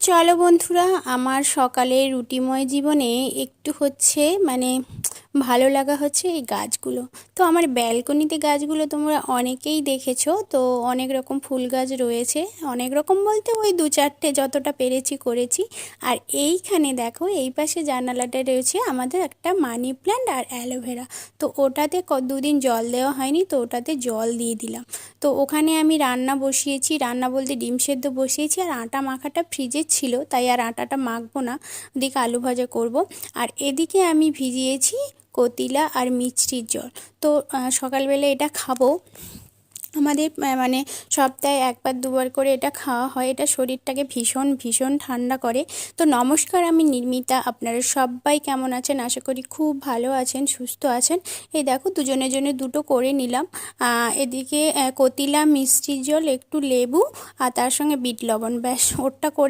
চলো বন্ধুরা, আমার সকালের রুটিময় জীবনে একটু ভালো লাগা হচ্ছে এই গাছগুলো। তো আমার ব্যালকনিতে গাছগুলো তোমরা অনেকেই দেখেছো। তো অনেক রকম ফুল গাছ রয়েছে, অনেক রকম বলতে ওই দু চারটে যতটা পেরেছি করেছি। আর এইখানে দেখো, এই পাশে জানালাটা রয়েছে আমাদের একটা মানি প্ল্যান্ট আর অ্যালোভেরা। তো ওটাতে দুদিন জল দেওয়া হয়নি, তো ওটাতে জল দিয়ে দিলাম। তো ওখানে আমি রান্না বসিয়েছি, রান্না বলতে ডিম সেদ্ধ বসিয়েছি। আর আটা মাখাটা ফ্রিজে ছিল, তাই আর আটাটা মাখবো না, ওদিকে আলু ভাজা করব। আর এদিকে আমি ভিজিয়েছি কতিলা আর মিষ্টির জল। তো সকালবেলা এটা খাবো। আমাদের সপ্তাহে একবার দুবার করে এটা খাওয়া হয়। এটা শরীরটাকে ভীষণ ভীষণ ঠান্ডা করে। তো নমস্কার, আমি নির্মিতা। আপনারা সবাই কেমন আছেন? আশা করি খুব ভালো আছেন, সুস্থ আছেন। এই দেখো, দুজনের জন্য দুটো করে নিলাম। এদিকে কতিলা, মিষ্টির জল, একটু লেবু আর তার সঙ্গে বিট লবণ, ব্যাস ওরটা করে